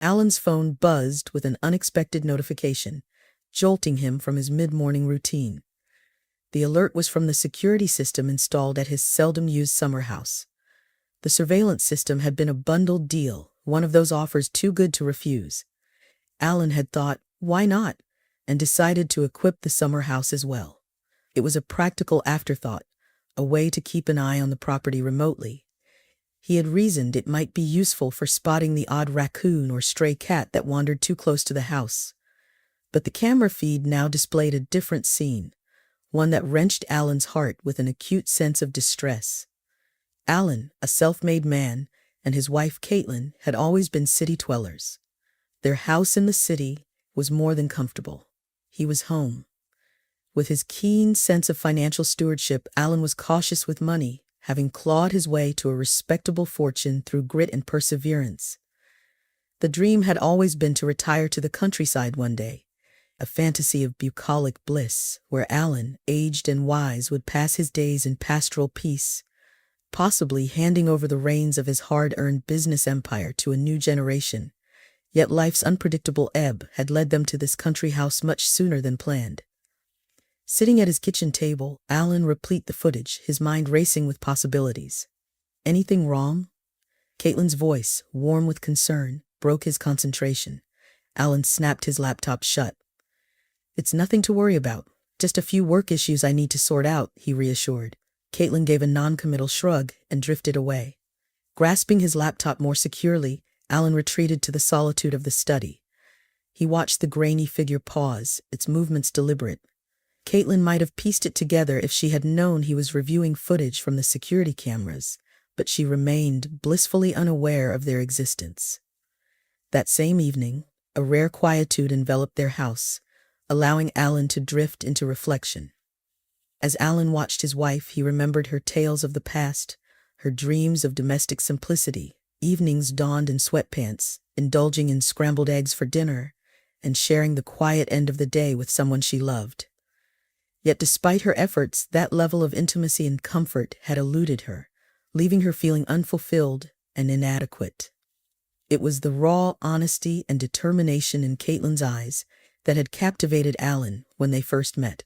Alan's phone buzzed with an unexpected notification, jolting him from his mid-morning routine. The alert was from the security system installed at his seldom-used summer house. The surveillance system had been a bundled deal, one of those offers too good to refuse. Alan had thought, why not, and decided to equip the summer house as well. It was a practical afterthought, a way to keep an eye on the property remotely. He had reasoned it might be useful for spotting the odd raccoon or stray cat that wandered too close to the house. But the camera feed now displayed a different scene, one that wrenched Alan's heart with an acute sense of distress. Alan, a self-made man, and his wife Caitlin had always been city dwellers. Their house in the city was more than comfortable. He was home. With his keen sense of financial stewardship, Alan was cautious with money, having clawed his way to a respectable fortune through grit and perseverance. The dream had always been to retire to the countryside one day, a fantasy of bucolic bliss, where Alan, aged and wise, would pass his days in pastoral peace, possibly handing over the reins of his hard-earned business empire to a new generation. Yet life's unpredictable ebb had led them to this country house much sooner than planned. Sitting at his kitchen table, Alan replayed the footage, his mind racing with possibilities. Anything wrong? Caitlin's voice, warm with concern, broke his concentration. Alan snapped his laptop shut. It's nothing to worry about, just a few work issues I need to sort out, he reassured. Caitlin gave a non-committal shrug and drifted away. Grasping his laptop more securely, Alan retreated to the solitude of the study. He watched the grainy figure pause, its movements deliberate. Caitlin might have pieced it together if she had known he was reviewing footage from the security cameras, but she remained blissfully unaware of their existence. That same evening, a rare quietude enveloped their house, allowing Alan to drift into reflection. As Alan watched his wife, he remembered her tales of the past, her dreams of domestic simplicity, evenings donned in sweatpants, indulging in scrambled eggs for dinner, and sharing the quiet end of the day with someone she loved. Yet despite her efforts, that level of intimacy and comfort had eluded her, leaving her feeling unfulfilled and inadequate. It was the raw honesty and determination in Caitlin's eyes that had captivated Alan when they first met.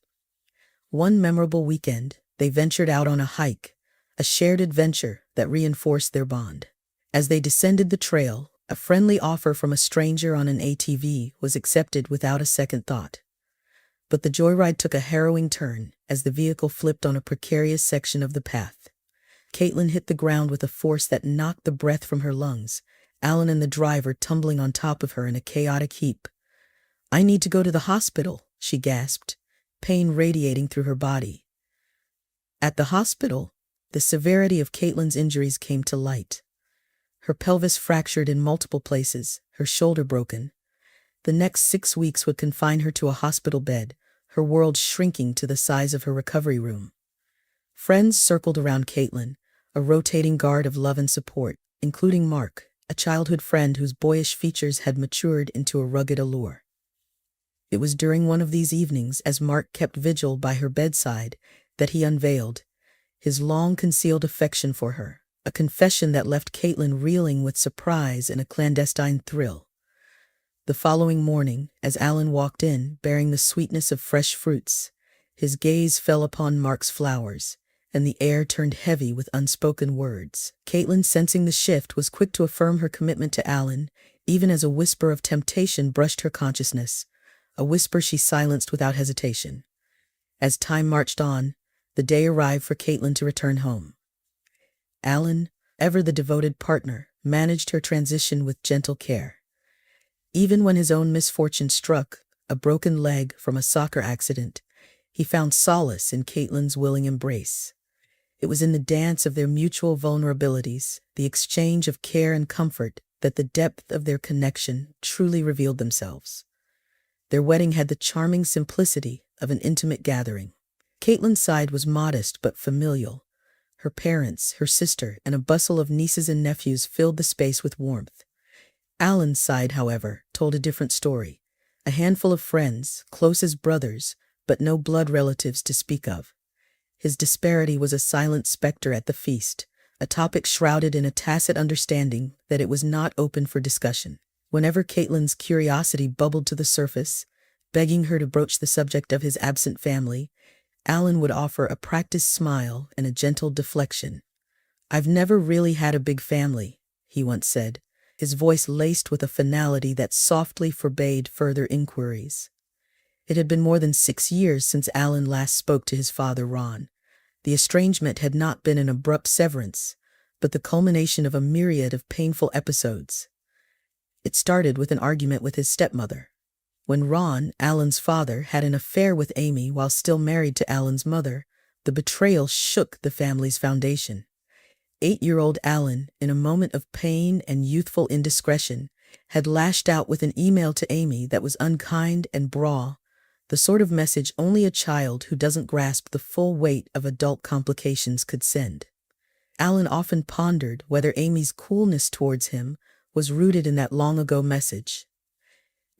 One memorable weekend, they ventured out on a hike, a shared adventure that reinforced their bond. As they descended the trail, a friendly offer from a stranger on an ATV was accepted without a second thought. But the joyride took a harrowing turn as the vehicle flipped on a precarious section of the path. Caitlin hit the ground with a force that knocked the breath from her lungs, Alan and the driver tumbling on top of her in a chaotic heap. "I need to go to the hospital," she gasped, pain radiating through her body. At the hospital, the severity of Caitlin's injuries came to light. Her pelvis fractured in multiple places, her shoulder broken. The next 6 weeks would confine her to a hospital bed, her world shrinking to the size of her recovery room. Friends circled around Caitlin, a rotating guard of love and support, including Mark, a childhood friend whose boyish features had matured into a rugged allure. It was during one of these evenings, as Mark kept vigil by her bedside, that he unveiled his long-concealed affection for her, a confession that left Caitlin reeling with surprise and a clandestine thrill. The following morning, as Alan walked in, bearing the sweetness of fresh fruits, his gaze fell upon Mark's flowers, and the air turned heavy with unspoken words. Caitlin, sensing the shift, was quick to affirm her commitment to Alan, even as a whisper of temptation brushed her consciousness, a whisper she silenced without hesitation. As time marched on, the day arrived for Caitlin to return home. Alan, ever the devoted partner, managed her transition with gentle care. Even when his own misfortune struck, a broken leg from a soccer accident, he found solace in Caitlin's willing embrace. It was in the dance of their mutual vulnerabilities, the exchange of care and comfort, that the depth of their connection truly revealed themselves. Their wedding had the charming simplicity of an intimate gathering. Caitlin's side was modest but familial. Her parents, her sister, and a bustle of nieces and nephews filled the space with warmth. Alan's side, however, told a different story. A handful of friends, close as brothers, but no blood relatives to speak of. His disparity was a silent specter at the feast, a topic shrouded in a tacit understanding that it was not open for discussion. Whenever Caitlin's curiosity bubbled to the surface, begging her to broach the subject of his absent family, Alan would offer a practiced smile and a gentle deflection. "I've never really had a big family," he once said, his voice laced with a finality that softly forbade further inquiries. It had been more than 6 years since Alan last spoke to his father, Ron. The estrangement had not been an abrupt severance, but the culmination of a myriad of painful episodes. It started with an argument with his stepmother. When Ron, Alan's father, had an affair with Amy while still married to Alan's mother, the betrayal shook the family's foundation. 8-year-old Alan, in a moment of pain and youthful indiscretion, had lashed out with an email to Amy that was unkind and braw, the sort of message only a child who doesn't grasp the full weight of adult complications could send. Alan often pondered whether Amy's coolness towards him was rooted in that long-ago message.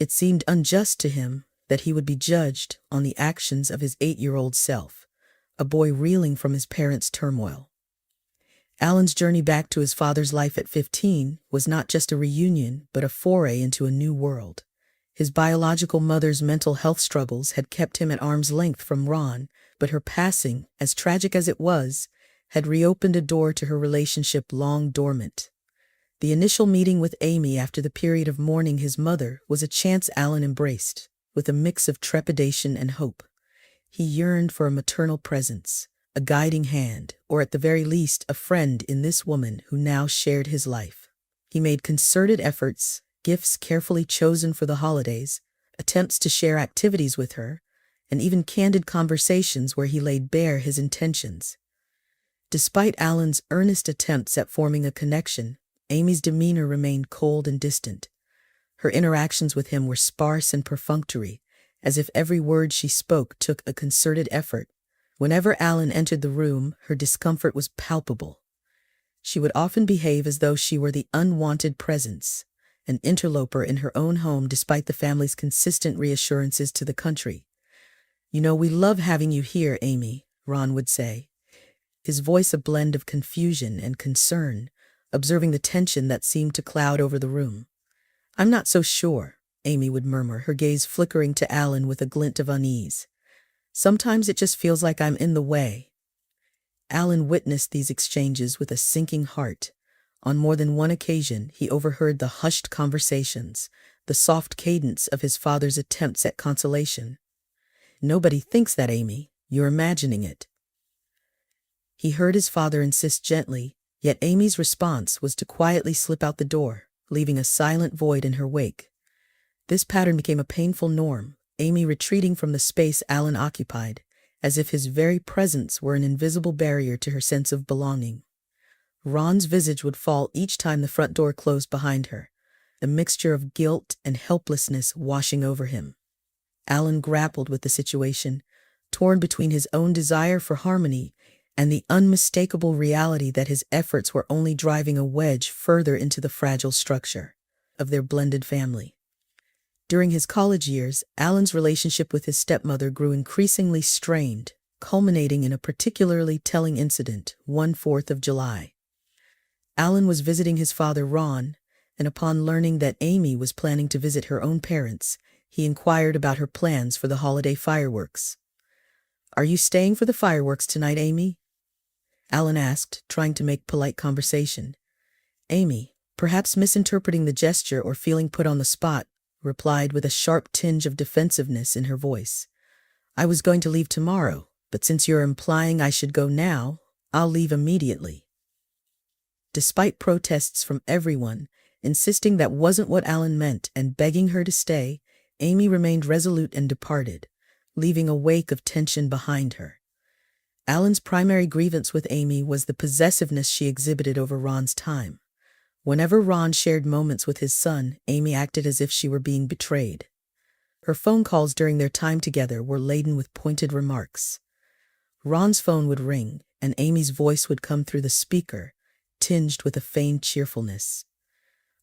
It seemed unjust to him that he would be judged on the actions of his 8-year-old self, a boy reeling from his parents' turmoil. Alan's journey back to his father's life at 15 was not just a reunion, but a foray into a new world. His biological mother's mental health struggles had kept him at arm's length from Ron, but her passing, as tragic as it was, had reopened a door to her relationship long dormant. The initial meeting with Amy after the period of mourning his mother was a chance Alan embraced, with a mix of trepidation and hope. He yearned for a maternal presence, a guiding hand, or at the very least a friend in this woman who now shared his life. He made concerted efforts, gifts carefully chosen for the holidays, attempts to share activities with her, and even candid conversations where he laid bare his intentions. Despite Alan's earnest attempts at forming a connection, Amy's demeanor remained cold and distant. Her interactions with him were sparse and perfunctory, as if every word she spoke took a concerted effort. Whenever Alan entered the room, her discomfort was palpable. She would often behave as though she were the unwanted presence, an interloper in her own home despite the family's consistent reassurances to the country. "You know, we love having you here, Amy," Ron would say, his voice a blend of confusion and concern, observing the tension that seemed to cloud over the room. "I'm not so sure," Amy would murmur, her gaze flickering to Alan with a glint of unease. "Sometimes it just feels like I'm in the way." Alan witnessed these exchanges with a sinking heart. On more than one occasion, he overheard the hushed conversations, the soft cadence of his father's attempts at consolation. "Nobody thinks that, Amy. You're imagining it." He heard his father insist gently, yet Amy's response was to quietly slip out the door, leaving a silent void in her wake. This pattern became a painful norm, Amy retreating from the space Alan occupied, as if his very presence were an invisible barrier to her sense of belonging. Ron's visage would fall each time the front door closed behind her, a mixture of guilt and helplessness washing over him. Alan grappled with the situation, torn between his own desire for harmony and the unmistakable reality that his efforts were only driving a wedge further into the fragile structure of their blended family. During his college years, Alan's relationship with his stepmother grew increasingly strained, culminating in a particularly telling incident, one 4th of July. Alan was visiting his father, Ron, and upon learning that Amy was planning to visit her own parents, he inquired about her plans for the holiday fireworks. "Are you staying for the fireworks tonight, Amy?" Alan asked, trying to make polite conversation. Amy, perhaps misinterpreting the gesture or feeling put on the spot, replied with a sharp tinge of defensiveness in her voice. "I was going to leave tomorrow, but since you're implying I should go now, I'll leave immediately." Despite protests from everyone, insisting that wasn't what Alan meant and begging her to stay, Amy remained resolute and departed, leaving a wake of tension behind her. Alan's primary grievance with Amy was the possessiveness she exhibited over Ron's time. Whenever Ron shared moments with his son, Amy acted as if she were being betrayed. Her phone calls during their time together were laden with pointed remarks. Ron's phone would ring, and Amy's voice would come through the speaker, tinged with a feigned cheerfulness.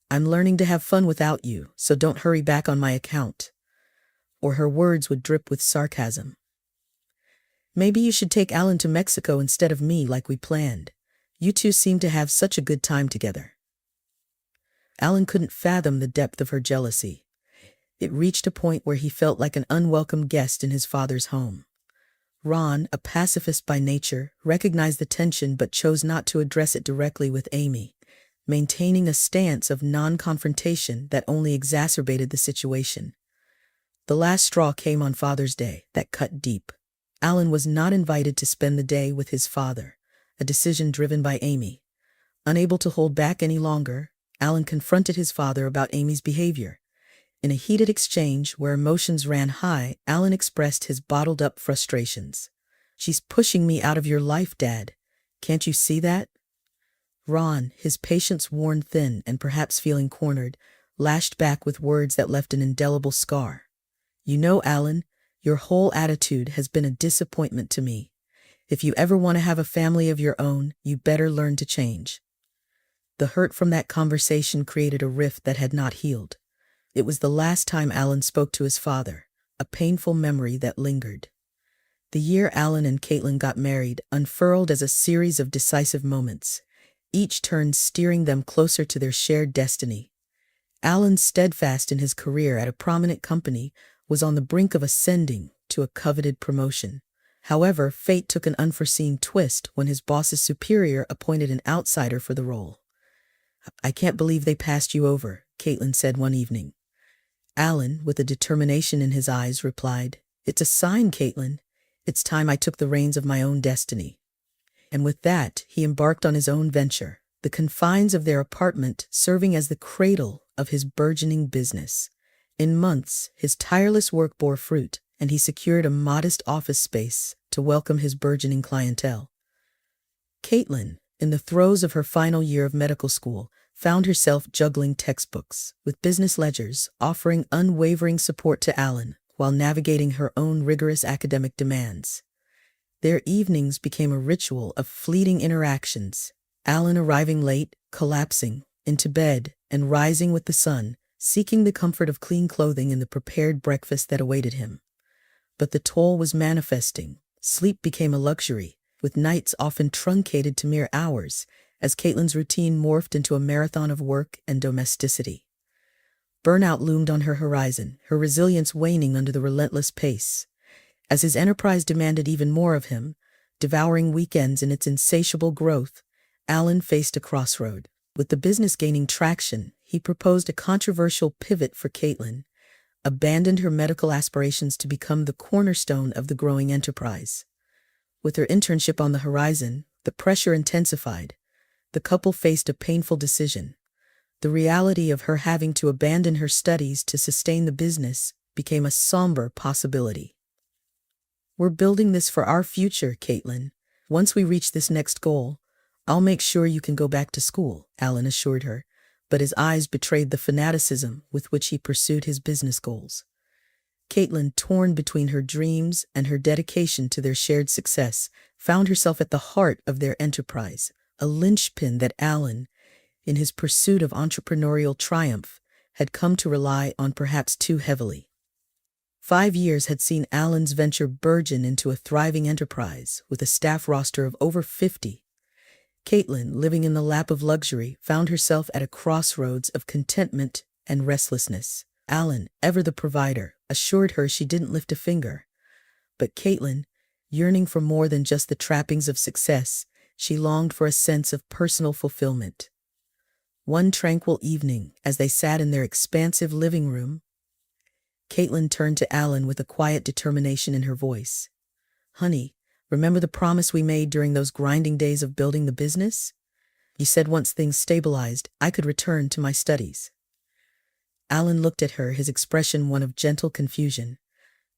"I'm learning to have fun without you, so don't hurry back on my account." Or her words would drip with sarcasm. "Maybe you should take Alan to Mexico instead of me like we planned. You two seem to have such a good time together." Alan couldn't fathom the depth of her jealousy. It reached a point where he felt like an unwelcome guest in his father's home. Ron, a pacifist by nature, recognized the tension but chose not to address it directly with Amy, maintaining a stance of non-confrontation that only exacerbated the situation. The last straw came on Father's Day, that cut deep. Alan was not invited to spend the day with his father, a decision driven by Amy. Unable to hold back any longer, Alan confronted his father about Amy's behavior. In a heated exchange where emotions ran high, Alan expressed his bottled-up frustrations. "She's pushing me out of your life, Dad. Can't you see that?" Ron, his patience worn thin and perhaps feeling cornered, lashed back with words that left an indelible scar. "You know, Alan, your whole attitude has been a disappointment to me. If you ever want to have a family of your own, you better learn to change." The hurt from that conversation created a rift that had not healed. It was the last time Alan spoke to his father, a painful memory that lingered. The year Alan and Caitlin got married unfurled as a series of decisive moments, each turn steering them closer to their shared destiny. Alan, steadfast in his career at a prominent company, was on the brink of ascending to a coveted promotion. However, fate took an unforeseen twist when his boss's superior appointed an outsider for the role. "I can't believe they passed you over," Caitlin said one evening. Alan, with a determination in his eyes, replied, "It's a sign, Caitlin. It's time I took the reins of my own destiny." And with that, he embarked on his own venture, the confines of their apartment serving as the cradle of his burgeoning business. In months, his tireless work bore fruit, and he secured a modest office space to welcome his burgeoning clientele. Caitlin, in the throes of her final year of medical school, found herself juggling textbooks, with business ledgers offering unwavering support to Alan while navigating her own rigorous academic demands. Their evenings became a ritual of fleeting interactions, Alan arriving late, collapsing into bed, and rising with the sun, seeking the comfort of clean clothing and the prepared breakfast that awaited him. But the toll was manifesting. Sleep became a luxury, with nights often truncated to mere hours, as Caitlin's routine morphed into a marathon of work and domesticity. Burnout loomed on her horizon, her resilience waning under the relentless pace. As his enterprise demanded even more of him, devouring weekends in its insatiable growth, Alan faced a crossroad. With the business gaining traction, he proposed a controversial pivot for Caitlin, abandoned her medical aspirations to become the cornerstone of the growing enterprise. With her internship on the horizon, the pressure intensified. The couple faced a painful decision. The reality of her having to abandon her studies to sustain the business became a somber possibility. "We're building this for our future, Caitlin. Once we reach this next goal, I'll make sure you can go back to school," Alan assured her, but his eyes betrayed the fanaticism with which he pursued his business goals. Caitlin, torn between her dreams and her dedication to their shared success, found herself at the heart of their enterprise, a linchpin that Alan, in his pursuit of entrepreneurial triumph, had come to rely on perhaps too heavily. 5 years had seen Alan's venture burgeon into a thriving enterprise with a staff roster of over 50. Caitlin, living in the lap of luxury, found herself at a crossroads of contentment and restlessness. Alan, ever the provider, assured her she didn't lift a finger. But Caitlin, yearning for more than just the trappings of success, she longed for a sense of personal fulfillment. One tranquil evening, as they sat in their expansive living room, Caitlin turned to Alan with a quiet determination in her voice. "Honey, remember the promise we made during those grinding days of building the business? You said once things stabilized, I could return to my studies." Alan looked at her, his expression one of gentle confusion.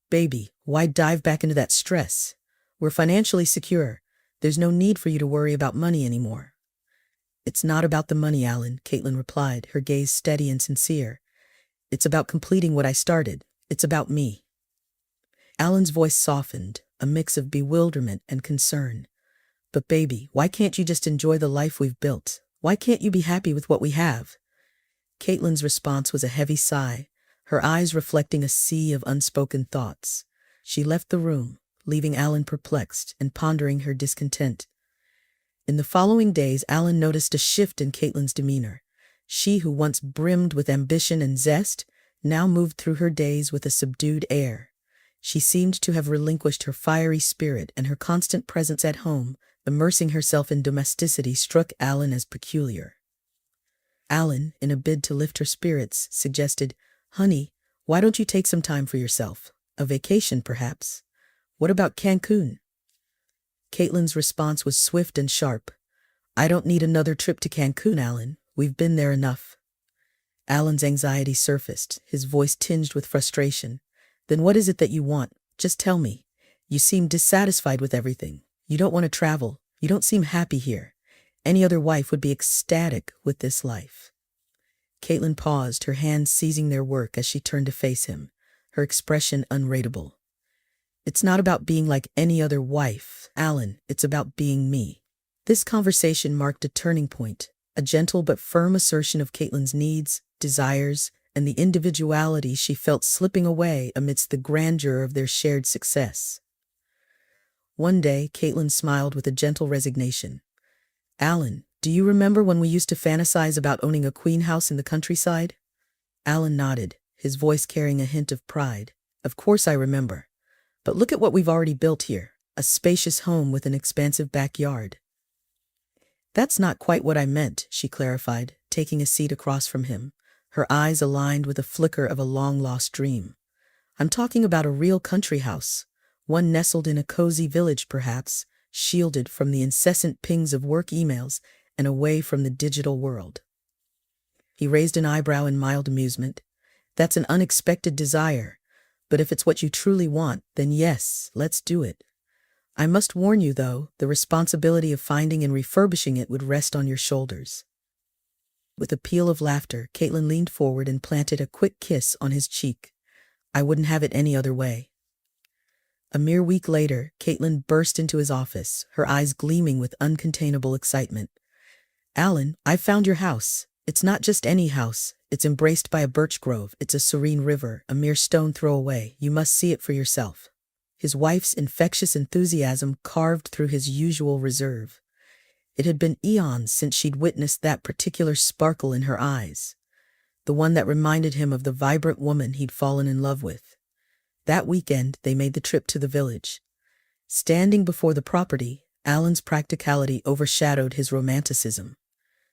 "Baby, why dive back into that stress? We're financially secure. There's no need for you to worry about money anymore." "It's not about the money, Alan," Caitlin replied, her gaze steady and sincere. "It's about completing what I started. It's about me." Alan's voice softened, a mix of bewilderment and concern. "But baby, why can't you just enjoy the life we've built? Why can't you be happy with what we have?" Caitlin's response was a heavy sigh, her eyes reflecting a sea of unspoken thoughts. She left the room, leaving Alan perplexed and pondering her discontent. In the following days, Alan noticed a shift in Caitlin's demeanor. She who once brimmed with ambition and zest now moved through her days with a subdued air. She seemed to have relinquished her fiery spirit, and her constant presence at home, immersing herself in domesticity, struck Alan as peculiar. Alan, in a bid to lift her spirits, suggested, "Honey, why don't you take some time for yourself? A vacation, perhaps? What about Cancun?" Caitlin's response was swift and sharp. "I don't need another trip to Cancun, Alan. We've been there enough." Alan's anxiety surfaced, his voice tinged with frustration. "Then what is it that you want? Just tell me. You seem dissatisfied with everything. You don't want to travel. You don't seem happy here. Any other wife would be ecstatic with this life." Caitlin paused, her hands seizing their work as she turned to face him, her expression unreadable. "It's not about being like any other wife, Alan. It's about being me." This conversation marked a turning point, a gentle but firm assertion of Caitlin's needs, desires, and the individuality she felt slipping away amidst the grandeur of their shared success. One day, Caitlin smiled with a gentle resignation. "Alan, do you remember when we used to fantasize about owning a queen house in the countryside?" Alan nodded, his voice carrying a hint of pride. "Of course I remember. But look at what we've already built here, a spacious home with an expansive backyard." "That's not quite what I meant," she clarified, taking a seat across from him, her eyes aligned with a flicker of a long-lost dream. "I'm talking about a real country house, one nestled in a cozy village perhaps, shielded from the incessant pings of work emails and away from the digital world." He raised an eyebrow in mild amusement. "That's an unexpected desire, but if it's what you truly want, then yes, let's do it. I must warn you, though, the responsibility of finding and refurbishing it would rest on your shoulders." With a peal of laughter, Caitlin leaned forward and planted a quick kiss on his cheek. "I wouldn't have it any other way." A mere week later, Caitlin burst into his office, her eyes gleaming with uncontainable excitement. "Alan, I've found your house. It's not just any house. It's embraced by a birch grove. It's a serene river, a mere stone throw away. You must see it for yourself." His wife's infectious enthusiasm carved through his usual reserve. It had been eons since she'd witnessed that particular sparkle in her eyes, the one that reminded him of the vibrant woman he'd fallen in love with. That weekend, they made the trip to the village. Standing before the property, Alan's practicality overshadowed his romanticism.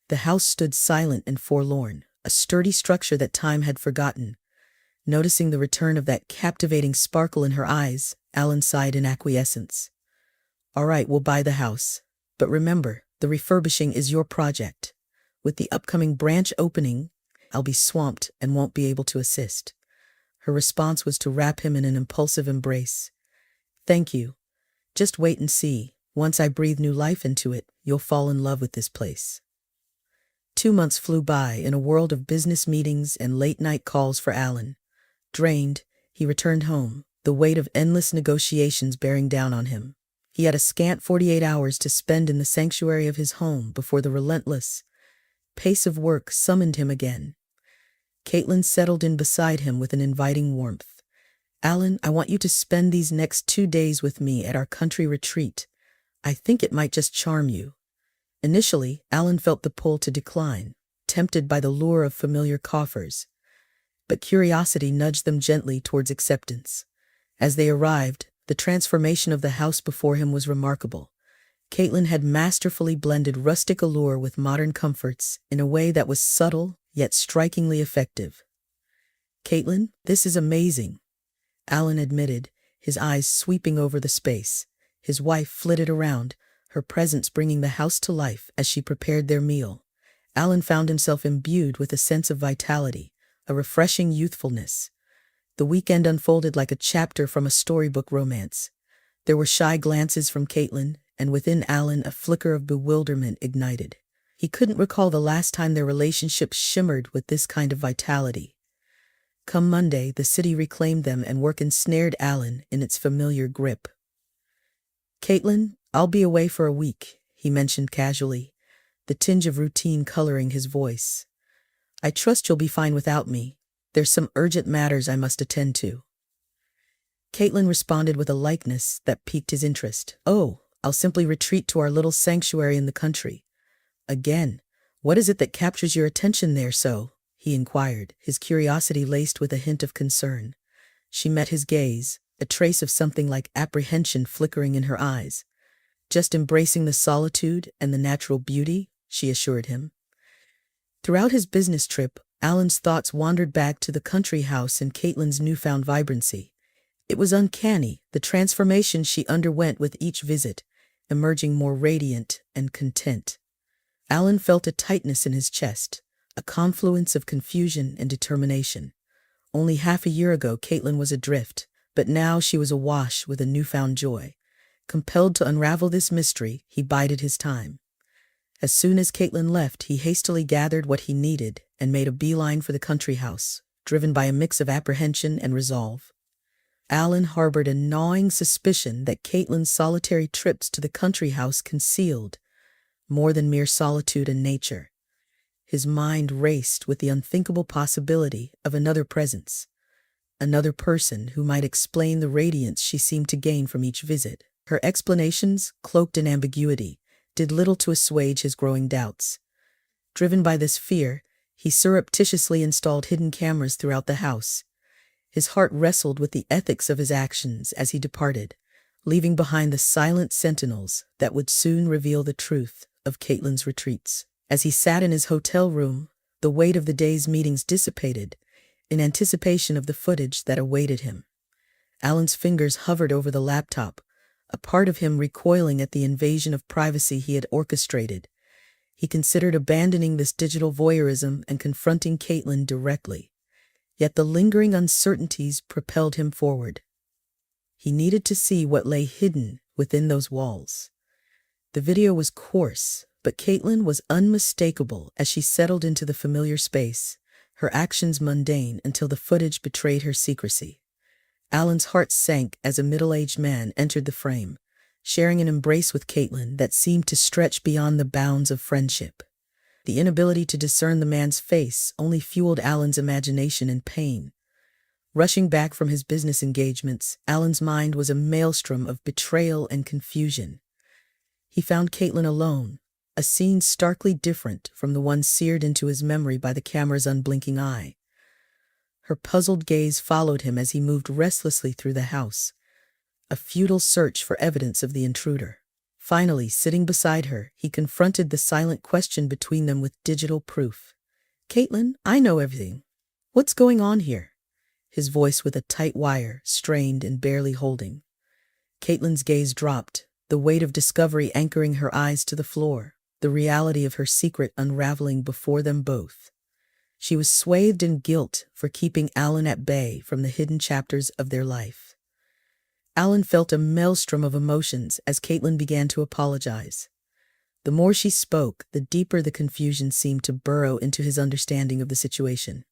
The house stood silent and forlorn, a sturdy structure that time had forgotten. Noticing the return of that captivating sparkle in her eyes, Alan sighed in acquiescence. "All right, we'll buy the house. But remember, the refurbishing is your project. With the upcoming branch opening, I'll be swamped and won't be able to assist." Her response was to wrap him in an impulsive embrace. "Thank you. Just wait and see. Once I breathe new life into it, you'll fall in love with this place." 2 months flew by in a world of business meetings and late-night calls for Alan. Drained, he returned home, the weight of endless negotiations bearing down on him. He had a scant 48 hours to spend in the sanctuary of his home before the relentless pace of work summoned him again. Caitlin settled in beside him with an inviting warmth. "Alan, I want you to spend these next 2 days with me at our country retreat. I think it might just charm you." Initially, Alan felt the pull to decline, tempted by the lure of familiar coffers. But curiosity nudged them gently towards acceptance. As they arrived, the transformation of the house before him was remarkable. Caitlin had masterfully blended rustic allure with modern comforts in a way that was subtle yet strikingly effective. "Caitlin, this is amazing," Alan admitted, his eyes sweeping over the space. His wife flitted around, her presence bringing the house to life as she prepared their meal. Alan found himself imbued with a sense of vitality, a refreshing youthfulness. The weekend unfolded like a chapter from a storybook romance. There were shy glances from Caitlin, and within Alan a flicker of bewilderment ignited. He couldn't recall the last time their relationship shimmered with this kind of vitality. Come Monday, the city reclaimed them and work ensnared Alan in its familiar grip. "Caitlin, I'll be away for a week," he mentioned casually, the tinge of routine coloring his voice. "I trust you'll be fine without me. There's some urgent matters I must attend to." Caitlin responded with a lightness that piqued his interest. "Oh, I'll simply retreat to our little sanctuary in the country." Again, "What is it that captures your attention there so?" he inquired, his curiosity laced with a hint of concern. She met his gaze, a trace of something like apprehension flickering in her eyes. "Just embracing the solitude and the natural beauty," she assured him. Throughout his business trip, Alan's thoughts wandered back to the country house and Caitlin's newfound vibrancy. It was uncanny, the transformation she underwent with each visit, emerging more radiant and content. Alan felt a tightness in his chest, a confluence of confusion and determination. Only half a year ago Caitlin was adrift, but now she was awash with a newfound joy. Compelled to unravel this mystery, he bided his time. As soon as Caitlin left, he hastily gathered what he needed and made a beeline for the country house, driven by a mix of apprehension and resolve. Alan harbored a gnawing suspicion that Caitlin's solitary trips to the country house concealed more than mere solitude and nature. His mind raced with the unthinkable possibility of another presence, another person who might explain the radiance she seemed to gain from each visit. Her explanations, cloaked in ambiguity, did little to assuage his growing doubts. Driven by this fear, he surreptitiously installed hidden cameras throughout the house. His heart wrestled with the ethics of his actions as he departed, leaving behind the silent sentinels that would soon reveal the truth of Caitlin's retreats. As he sat in his hotel room, the weight of the day's meetings dissipated, in anticipation of the footage that awaited him. Alan's fingers hovered over the laptop, a part of him recoiling at the invasion of privacy he had orchestrated. He considered abandoning this digital voyeurism and confronting Caitlin directly. Yet the lingering uncertainties propelled him forward. He needed to see what lay hidden within those walls. The video was coarse, but Caitlin was unmistakable as she settled into the familiar space, her actions mundane until the footage betrayed her secrecy. Alan's heart sank as a middle-aged man entered the frame, sharing an embrace with Caitlin that seemed to stretch beyond the bounds of friendship. The inability to discern the man's face only fueled Alan's imagination and pain. Rushing back from his business engagements, Alan's mind was a maelstrom of betrayal and confusion. He found Caitlin alone, a scene starkly different from the one seared into his memory by the camera's unblinking eye. Her puzzled gaze followed him as he moved restlessly through the house, a futile search for evidence of the intruder. Finally, sitting beside her, he confronted the silent question between them with digital proof. "Caitlin, I know everything. What's going on here?" His voice with a tight wire, strained and barely holding. Caitlin's gaze dropped, the weight of discovery anchoring her eyes to the floor, the reality of her secret unraveling before them both. She was swathed in guilt for keeping Alan at bay from the hidden chapters of their life. Alan felt a maelstrom of emotions as Caitlin began to apologize. The more she spoke, the deeper the confusion seemed to burrow into his understanding of the situation.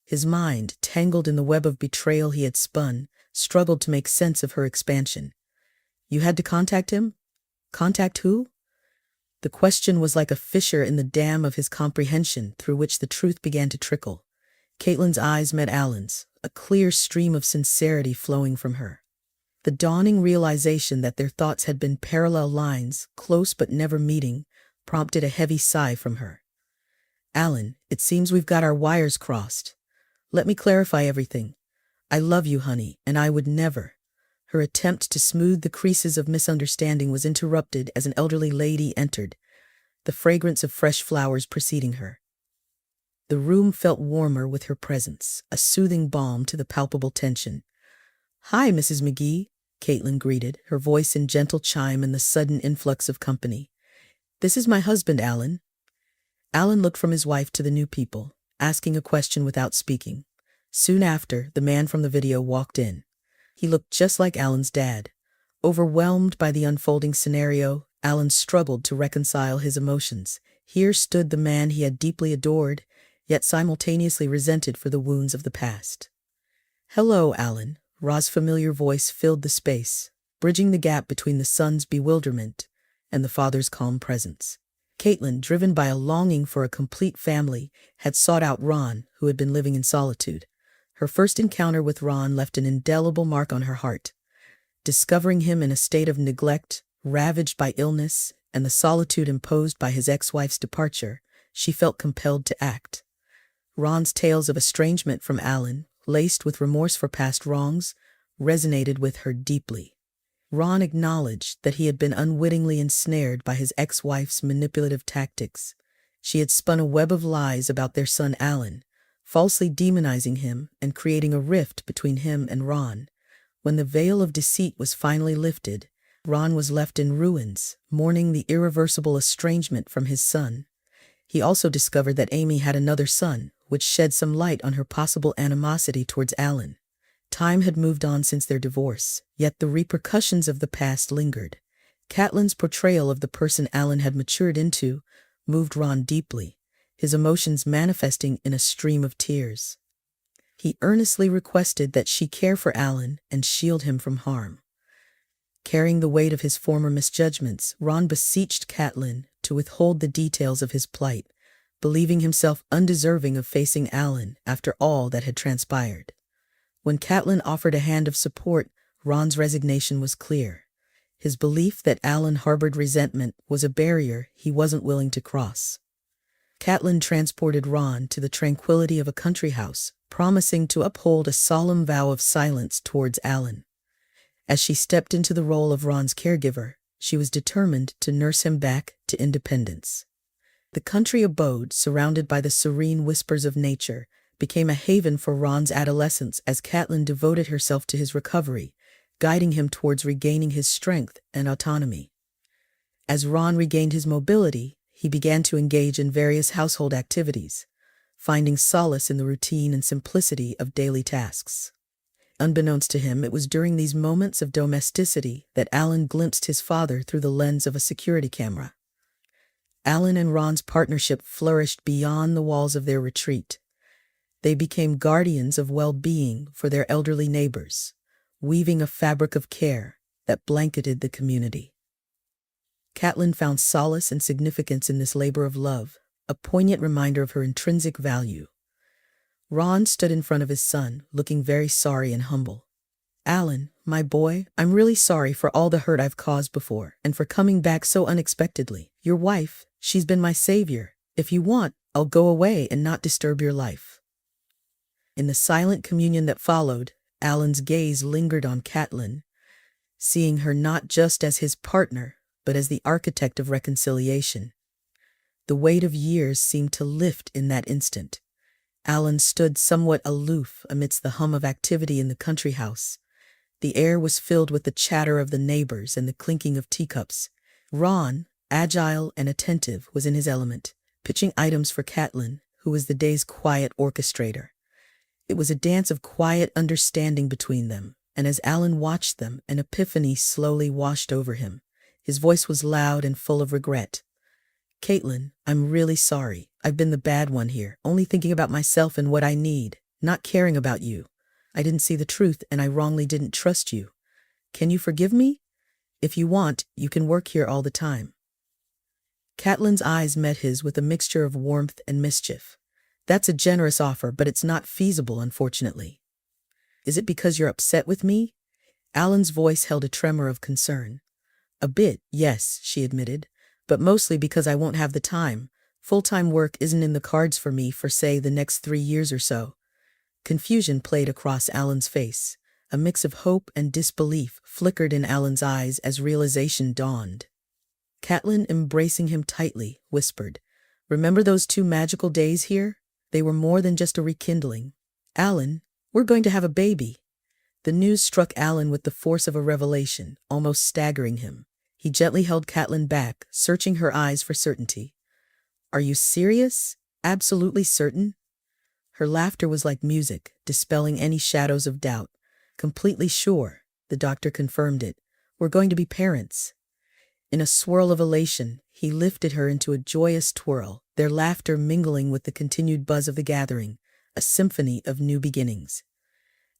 His mind, tangled in the web of betrayal he had spun, struggled to make sense of her expansion. "You had to contact him? Contact who?" The question was like a fissure in the dam of his comprehension through which the truth began to trickle. Caitlin's eyes met Alan's, a clear stream of sincerity flowing from her. The dawning realization that their thoughts had been parallel lines, close but never meeting, prompted a heavy sigh from her. "Alan, it seems we've got our wires crossed. Let me clarify everything. I love you, honey, and I would never—" Her attempt to smooth the creases of misunderstanding was interrupted as an elderly lady entered, the fragrance of fresh flowers preceding her. The room felt warmer with her presence, a soothing balm to the palpable tension. "Hi, Mrs. McGee," Caitlin greeted, her voice in gentle chime in the sudden influx of company. "This is my husband, Alan." Alan looked from his wife to the new people, asking a question without speaking. Soon after, the man from the video walked in. He looked just like Alan's dad. Overwhelmed by the unfolding scenario, Alan struggled to reconcile his emotions. Here stood the man he had deeply adored, yet simultaneously resented for the wounds of the past. "Hello, Alan." Ra's familiar voice filled the space, bridging the gap between the son's bewilderment and the father's calm presence. Caitlin, driven by a longing for a complete family, had sought out Ron, who had been living in solitude. Her first encounter with Ron left an indelible mark on her heart. Discovering him in a state of neglect, ravaged by illness, and the solitude imposed by his ex-wife's departure, she felt compelled to act. Ron's tales of estrangement from Alan, laced with remorse for past wrongs, resonated with her deeply. Ron acknowledged that he had been unwittingly ensnared by his ex-wife's manipulative tactics. She had spun a web of lies about their son Alan, falsely demonizing him and creating a rift between him and Ron. When the veil of deceit was finally lifted, Ron was left in ruins, mourning the irreversible estrangement from his son. He also discovered that Amy had another son, which shed some light on her possible animosity towards Alan. Time had moved on since their divorce, yet the repercussions of the past lingered. Catelyn's portrayal of the person Alan had matured into moved Ron deeply, his emotions manifesting in a stream of tears. He earnestly requested that she care for Alan and shield him from harm. Carrying the weight of his former misjudgments, Ron beseeched Catelyn to withhold the details of his plight, believing himself undeserving of facing Alan after all that had transpired. When Catelyn offered a hand of support, Ron's resignation was clear. His belief that Alan harbored resentment was a barrier he wasn't willing to cross. Catelyn transported Ron to the tranquility of a country house, promising to uphold a solemn vow of silence towards Alan. As she stepped into the role of Ron's caregiver, she was determined to nurse him back to independence. The country abode, surrounded by the serene whispers of nature, became a haven for Ron's adolescence as Catelyn devoted herself to his recovery, guiding him towards regaining his strength and autonomy. As Ron regained his mobility, he began to engage in various household activities, finding solace in the routine and simplicity of daily tasks. Unbeknownst to him, it was during these moments of domesticity that Alan glimpsed his father through the lens of a security camera. Alan and Ron's partnership flourished beyond the walls of their retreat. They became guardians of well-being for their elderly neighbors, weaving a fabric of care that blanketed the community. Catelyn found solace and significance in this labor of love, a poignant reminder of her intrinsic value. Ron stood in front of his son, looking very sorry and humble. "Alan, my boy, I'm really sorry for all the hurt I've caused before, and for coming back so unexpectedly. Your wife, she's been my savior. If you want, I'll go away and not disturb your life." In the silent communion that followed, Alan's gaze lingered on Catelyn, seeing her not just as his partner, but as the architect of reconciliation. The weight of years seemed to lift in that instant. Alan stood somewhat aloof amidst the hum of activity in the country house. The air was filled with the chatter of the neighbors and the clinking of teacups. Ron, agile and attentive, was in his element, pitching items for Catelyn, who was the day's quiet orchestrator. It was a dance of quiet understanding between them, and as Alan watched them, an epiphany slowly washed over him. His voice was loud and full of regret. "Catelyn, I'm really sorry. I've been the bad one here, only thinking about myself and what I need, not caring about you. I didn't see the truth and I wrongly didn't trust you. Can you forgive me? If you want, you can work here all the time." Catelyn's eyes met his with a mixture of warmth and mischief. "That's a generous offer, but it's not feasible, unfortunately." "Is it because you're upset with me?" Alan's voice held a tremor of concern. "A bit, yes," she admitted, "but mostly because I won't have the time. Full-time work isn't in the cards for me for, say, the next 3 years or so." Confusion played across Alan's face. A mix of hope and disbelief flickered in Alan's eyes as realization dawned. Catelyn, embracing him tightly, whispered, "Remember those 2 magical days here? They were more than just a rekindling. Alan, we're going to have a baby." The news struck Alan with the force of a revelation, almost staggering him. He gently held Catelyn back, searching her eyes for certainty. "Are you serious? Absolutely certain?" Her laughter was like music, dispelling any shadows of doubt. "Completely sure," the doctor confirmed it. "We're going to be parents." In a swirl of elation, he lifted her into a joyous twirl, their laughter mingling with the continued buzz of the gathering, a symphony of new beginnings.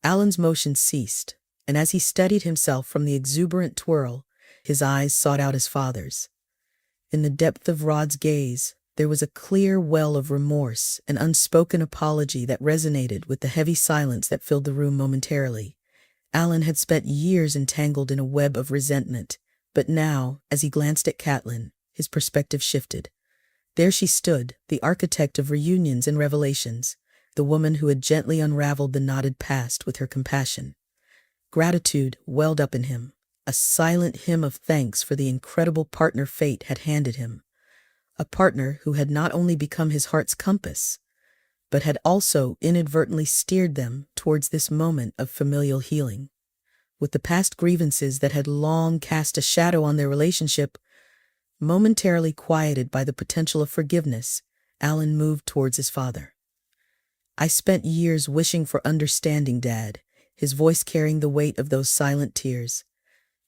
Alan's motion ceased, and as he steadied himself from the exuberant twirl, his eyes sought out his father's. In the depth of Rod's gaze, there was a clear well of remorse, an unspoken apology that resonated with the heavy silence that filled the room momentarily. Alan had spent years entangled in a web of resentment, but now, as he glanced at Catelyn, his perspective shifted. There she stood, the architect of reunions and revelations, the woman who had gently unraveled the knotted past with her compassion. Gratitude welled up in him, a silent hymn of thanks for the incredible partner fate had handed him. A partner who had not only become his heart's compass, but had also inadvertently steered them towards this moment of familial healing. With the past grievances that had long cast a shadow on their relationship momentarily quieted by the potential of forgiveness, Alan moved towards his father. "I spent years wishing for understanding, Dad," his voice carrying the weight of those silent tears.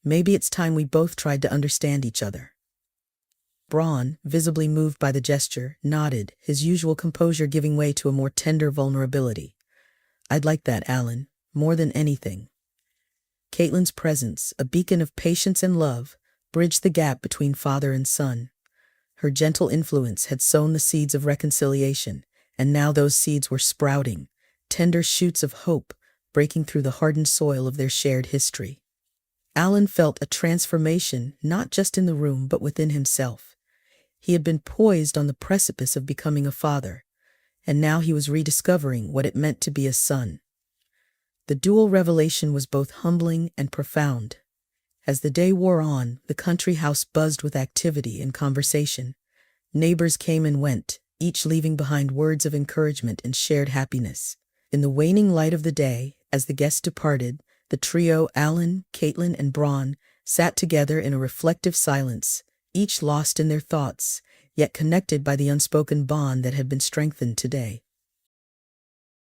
"Maybe it's time we both tried to understand each other." Braun, visibly moved by the gesture, nodded, his usual composure giving way to a more tender vulnerability. "I'd like that, Alan, more than anything." Caitlin's presence, a beacon of patience and love, bridged the gap between father and son. Her gentle influence had sown the seeds of reconciliation, and now those seeds were sprouting, tender shoots of hope breaking through the hardened soil of their shared history. Alan felt a transformation not just in the room but within himself. He had been poised on the precipice of becoming a father, and now he was rediscovering what it meant to be a son. The dual revelation was both humbling and profound. As the day wore on, the country house buzzed with activity and conversation. Neighbors came and went, each leaving behind words of encouragement and shared happiness. In the waning light of the day, as the guests departed, the trio, Alan, Caitlin, and Braun, sat together in a reflective silence, each lost in their thoughts, yet connected by the unspoken bond that had been strengthened today.